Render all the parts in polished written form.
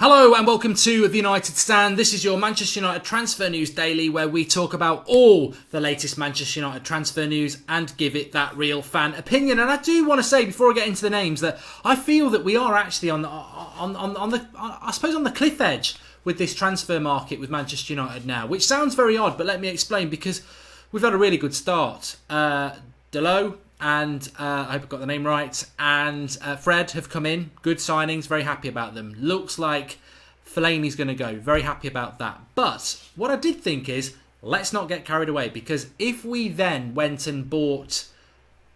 Hello and welcome to the United Stand. This is your Manchester United transfer news daily where we talk about all the latest Manchester United transfer news and give it that real fan opinion. And I do want to say before I get into the names that I feel that we are actually on the cliff edge with this transfer market with Manchester United now, which sounds very odd, but let me explain because we've had a really good start. Delo and I hope I got the name right, and Fred have come in, good signings, very happy about them. Looks like Fellaini's going to go, very happy about that. But what I did think is, let's not get carried away, because if we then went and bought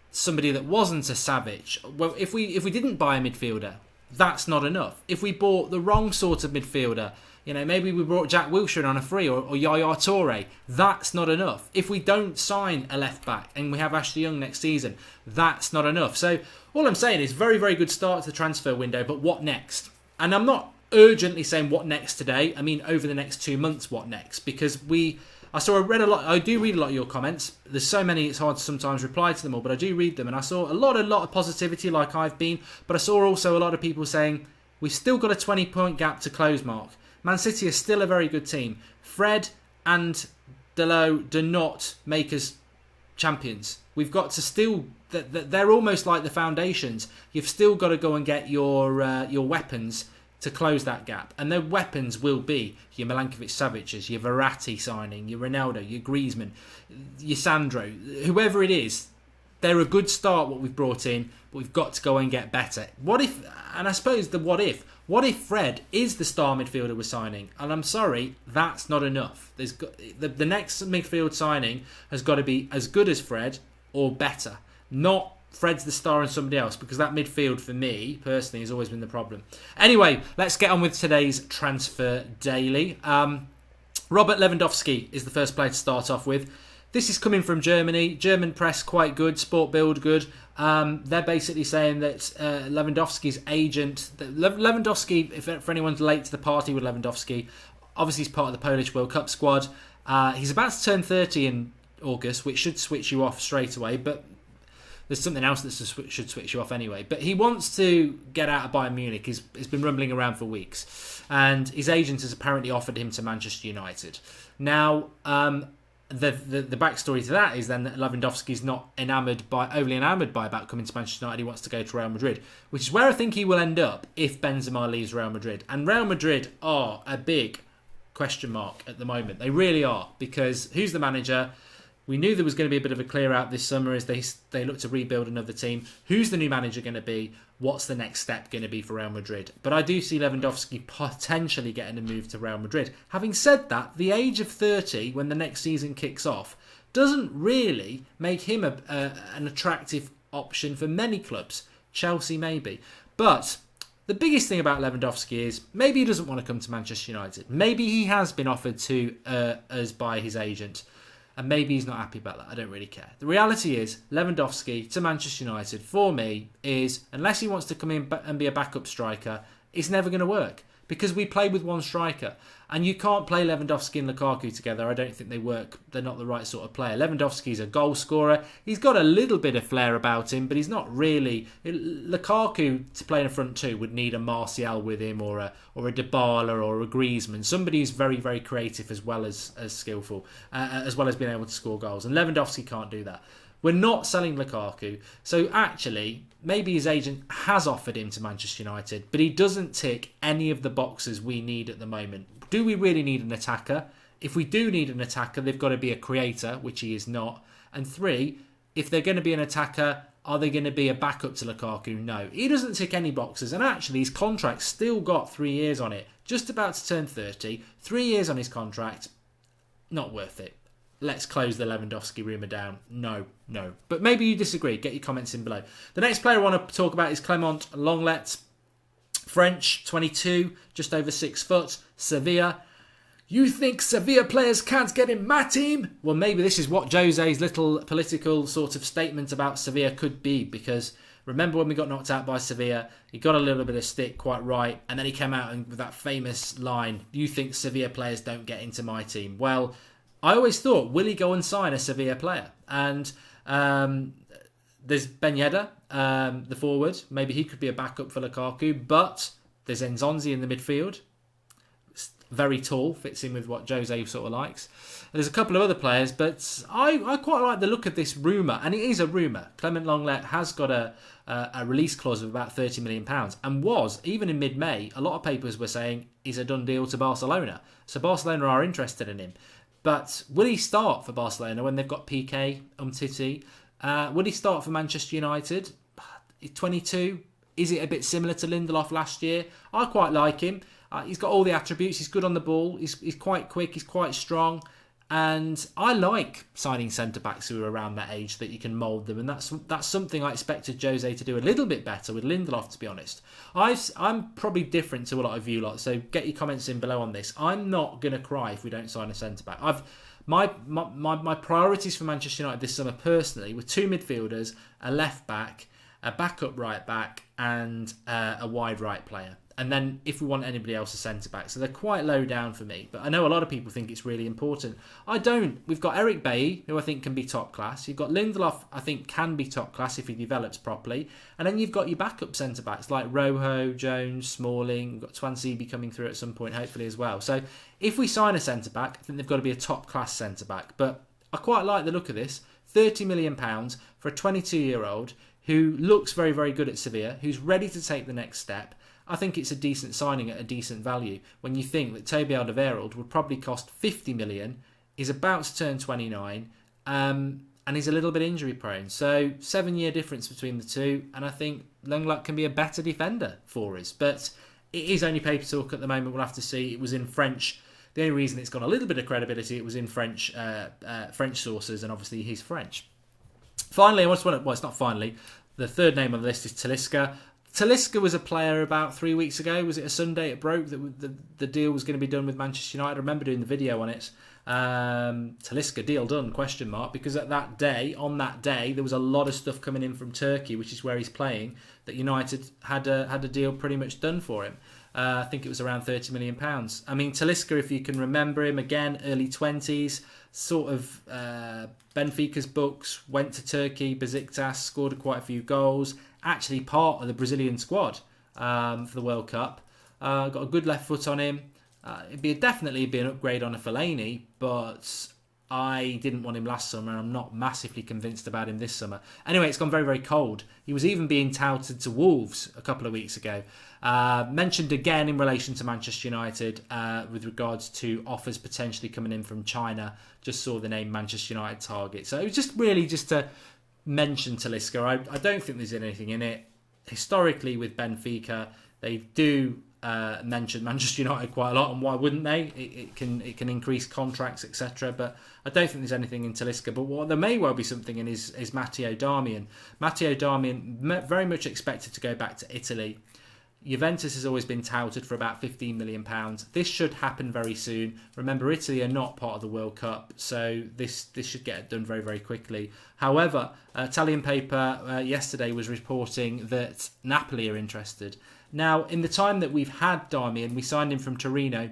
somebody that wasn't a Savic, well, if we didn't buy a midfielder, that's not enough. If we bought the wrong sort of midfielder, maybe we brought Jack Wilshere on a free or Yaya Toure, that's not enough. If we don't sign a left back and we have Ashley Young next season, that's not enough. So all I'm saying is very, very good start to the transfer window, but what next? And I'm not urgently saying what next today. I mean over the next 2 months, what next? Because I do read a lot of your comments. There's so many, it's hard to sometimes reply to them all, but I do read them. And I saw a lot of positivity like I've been, but I saw also a lot of people saying, we've still got a 20-point gap to close, Mark. Man City is still a very good team. Fred and Delo do not make us champions. We've got to still... They're almost like the foundations. You've still got to go and get your weapons to close that gap. And their weapons will be your Milankovic-Savic's, your Verratti signing, your Ronaldo, your Griezmann, your Sandro, whoever it is. They're a good start, what we've brought in, but we've got to go and get better. What if Fred is the star midfielder we're signing? And I'm sorry, that's not enough. The next midfield signing has got to be as good as Fred or better. Not Fred's the star and somebody else, because that midfield for me, personally, has always been the problem. Anyway, let's get on with today's Transfer Daily. Robert Lewandowski is the first player to start off with. This is coming from Germany. German press quite good, Sport Bild good. They're basically saying that Lewandowski's agent... Lewandowski, for anyone's late to the party with Lewandowski, obviously he's part of the Polish World Cup squad. He's about to turn 30 in August, which should switch you off straight away, but there's something else that should switch you off anyway. But he wants to get out of Bayern Munich. He's been rumbling around for weeks. And his agent has apparently offered him to Manchester United. Now... The backstory to that is then that Lewandowski's not overly enamoured by about coming to Manchester United. He wants to go to Real Madrid, which is where I think he will end up if Benzema leaves Real Madrid. And Real Madrid are a big question mark at the moment. They really are, because who's the manager? We knew there was going to be a bit of a clear out this summer as they look to rebuild another team. Who's the new manager going to be? What's the next step going to be for Real Madrid? But I do see Lewandowski potentially getting a move to Real Madrid. Having said that, the age of 30, when the next season kicks off, doesn't really make him an attractive option for many clubs. Chelsea maybe. But the biggest thing about Lewandowski is maybe he doesn't want to come to Manchester United. Maybe he has been offered to us by his agent. And maybe he's not happy about that. I don't really care. The reality is, Lewandowski to Manchester United, for me, is, unless he wants to come in and be a backup striker, it's never going to work. Because we play with one striker. And you can't play Lewandowski and Lukaku together. I don't think they work. They're not the right sort of player. Lewandowski's a goal scorer. He's got a little bit of flair about him, but he's not really... Lukaku, to play in a front two, would need a Martial with him, or a Dybala, or a Griezmann. Somebody who's very, very creative as well as skillful, as well as being able to score goals. And Lewandowski can't do that. We're not selling Lukaku. So actually, maybe his agent has offered him to Manchester United, but he doesn't tick any of the boxes we need at the moment. Do we really need an attacker? If we do need an attacker, they've got to be a creator, which he is not. And 3, if they're going to be an attacker, are they going to be a backup to Lukaku? No. He doesn't tick any boxes. And actually, his contract's still got 3 years on it. Just about to turn 30. 3 years on his contract. Not worth it. Let's close the Lewandowski rumour down. No. But maybe you disagree. Get your comments in below. The next player I want to talk about is Clement Lenglet. French, 22, just over 6 foot. Sevilla. You think Sevilla players can't get in my team? Well, maybe this is what Jose's little political sort of statement about Sevilla could be, because remember when we got knocked out by Sevilla, he got a little bit of stick, quite right, and then he came out with that famous line, you think Sevilla players don't get into my team? Well, I always thought, will he go and sign a Sevilla player? And there's Ben Yedder, the forward. Maybe he could be a backup for Lukaku, but there's Enzonzi in the midfield. very tall, fits in with what Jose sort of likes. There's a couple of other players, but I quite like the look of this rumour, and it is a rumour. Clement Lenglet has got a release clause of about £30 million, and was, even in mid-May, a lot of papers were saying he's a done deal to Barcelona. So Barcelona are interested in him. But will he start for Barcelona when they've got Piqué, Umtiti? Will he start for Manchester United? He's 22. Is it a bit similar to Lindelof last year? I quite like him. He's got all the attributes. He's good on the ball. He's quite quick. He's quite strong. And I like signing centre-backs who are around that age that you can mould them. And that's something I expected Jose to do a little bit better with Lindelof, to be honest. I'm probably different to a lot of you lot, so get your comments in below on this. I'm not going to cry if we don't sign a centre-back. My priorities for Manchester United this summer personally were 2 midfielders, a left-back, a backup right-back, and a wide right player. And then if we want anybody else, a centre-back. So they're quite low down for me. But I know a lot of people think it's really important. I don't. We've got Eric Bailly, who I think can be top class. You've got Lindelof, I think can be top class if he develops properly. And then you've got your backup centre-backs like Rojo, Jones, Smalling. We've got Twansibi coming through at some point, hopefully as well. So if we sign a centre-back, I think they've got to be a top-class centre-back. But I quite like the look of this. £30 million for a 22-year-old who looks very, very good at Sevilla, who's ready to take the next step. I think it's a decent signing at a decent value when you think that Toby Alderweireld would probably cost 50 million, is about to turn 29, and he's a little bit injury prone. So 7-year difference between the two, and I think Lenglet can be a better defender for us. But it is only paper talk at the moment. We'll have to see. It was in French. The only reason it's got a little bit of credibility, it was in French sources, and obviously he's French. Finally, it's not finally. The third name on the list is Talisca. Talisca was a player about 3 weeks ago. Was it a Sunday it broke that the deal was going to be done with Manchester United? I remember doing the video on it. Talisca deal done, question mark, because on that day, there was a lot of stuff coming in from Turkey, which is where he's playing, that United had a deal pretty much done for him. I think it was around £30 million. I mean, Talisca, if you can remember him, again, early 20s, sort of Benfica's books, went to Turkey, Besiktas, scored quite a few goals, actually part of the Brazilian squad for the World Cup. Got a good left foot on him. It'd definitely be an upgrade on a Fellaini, but I didn't want him last summer, and I'm not massively convinced about him this summer. Anyway, it's gone very, very cold. He was even being touted to Wolves a couple of weeks ago. Mentioned again in relation to Manchester United with regards to offers potentially coming in from China. Just saw the name Manchester United target. So it was just really just to mention Talisca. I don't think there's anything in it. Historically with Benfica, they do mention Manchester United quite a lot, and why wouldn't they? It can increase contracts, etc. But I don't think there's anything in Talisca. But what there may well be something in is Matteo Darmian. Matteo Darmian very much expected to go back to Italy. Juventus has always been touted for about £15 million. This should happen very soon. Remember, Italy are not part of the World Cup, so this should get done very, very quickly. However, Italian paper yesterday was reporting that Napoli are interested. Now, in the time that we've had Darmian, we signed him from Torino.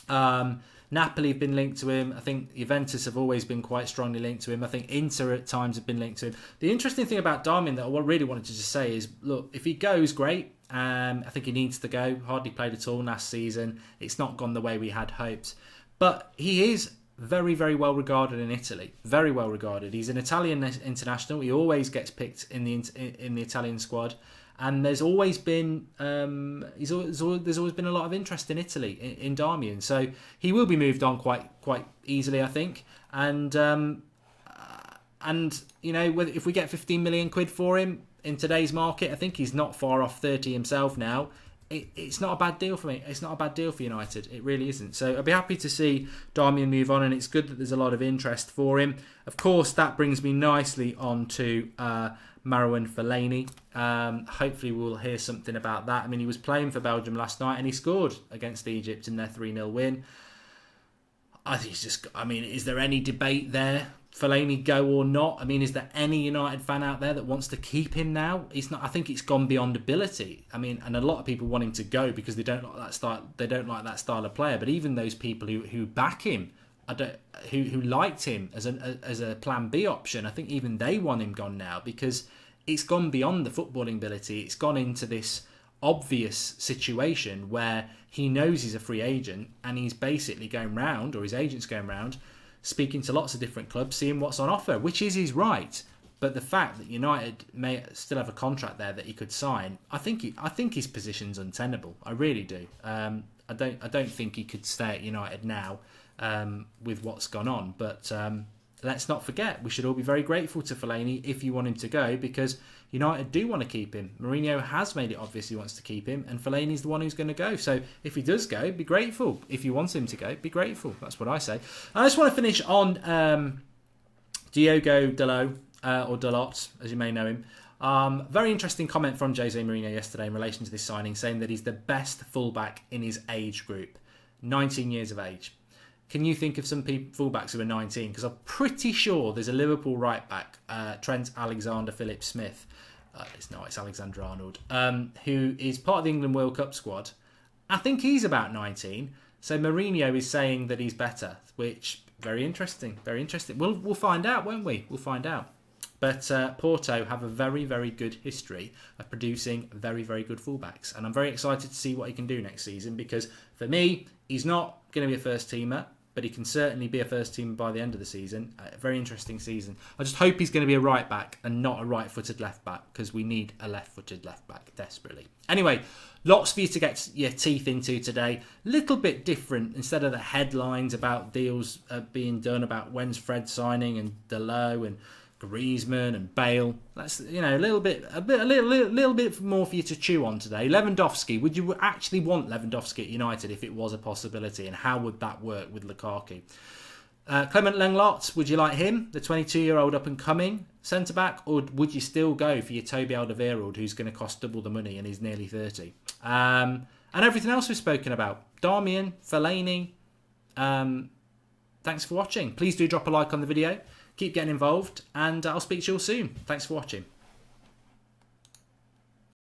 Napoli have been linked to him. I think Juventus have always been quite strongly linked to him. I think Inter at times have been linked to him. The interesting thing about Darmian that I really wanted to just say is, look, if he goes, great. I think he needs to go. Hardly played at all last season. It's not gone the way we had hoped. But he is very, very well regarded in Italy. Very well regarded. He's an Italian international. He always gets picked in the Italian squad. And there's always been there's always been a lot of interest in Italy in Darmian. So he will be moved on quite easily, I think. And you know, if we get 15 million quid for him in today's market, I think he's not far off 30 himself now. It's not a bad deal for me. It's not a bad deal for United. It really isn't. So I'd be happy to see Darmian move on, and it's good that there's a lot of interest for him. Of course, that brings me nicely on to Marouane Fellaini. Hopefully we'll hear something about that. I mean, he was playing for Belgium last night and he scored against Egypt in their 3-0 win. I think is there any debate there? Fellaini go or not? I mean, is there any United fan out there that wants to keep him now? He's not. I think it's gone beyond ability. I mean, and a lot of people want him to go because they don't like that style. They don't like that style of player. But even those people who back him, who liked him as a Plan B option, I think even they want him gone now because it's gone beyond the footballing ability. It's gone into this obvious situation where he knows he's a free agent and he's basically going round, or his agent's going round, speaking to lots of different clubs, seeing what's on offer, which is his right. But the fact that United may still have a contract there that he could sign, I think his position's untenable. I really do. I don't think he could stay at United now with what's gone on. But let's not forget, we should all be very grateful to Fellaini if you want him to go, because United do want to keep him. Mourinho has made it obvious he wants to keep him, and Fellaini's the one who's going to go. So if he does go, be grateful. If you want him to go, be grateful. That's what I say. I just want to finish on Diogo Dalot, or Dalot, as you may know him. Very interesting comment from Jose Mourinho yesterday in relation to this signing, saying that he's the best fullback in his age group, 19 years of age. Can you think of some fullbacks who are 19? Because I'm pretty sure there's a Liverpool right back, Trent Alexander-Phillips-Smith. It's Alexander-Arnold, who is part of the England World Cup squad. I think he's about 19. So Mourinho is saying that he's better, which, very interesting, very interesting. We'll find out, won't we? We'll find out. But Porto have a very, very good history of producing very, very good fullbacks. And I'm very excited to see what he can do next season, because for me, he's not going to be a first teamer, but he can certainly be a first teamer by the end of the season. A very interesting season. I just hope he's going to be a right back and not a right-footed left back, because we need a left-footed left back desperately. Anyway, lots for you to get your teeth into today. Little bit different. Instead of the headlines about deals being done, about when's Fred signing and Dalot and Griezmann and Bale. That's, a little bit more for you to chew on today. Lewandowski. Would you actually want Lewandowski at United if it was a possibility, and how would that work with Lukaku? Clement Lenglet. Would you like him, the 22-year-old up and coming centre back, or would you still go for your Toby Alderweireld, who's going to cost double the money and he's nearly 30? And everything else we've spoken about. Darmian, Fellaini. Thanks for watching. Please do drop a like on the video. Keep getting involved, and I'll speak to you all soon. Thanks for watching.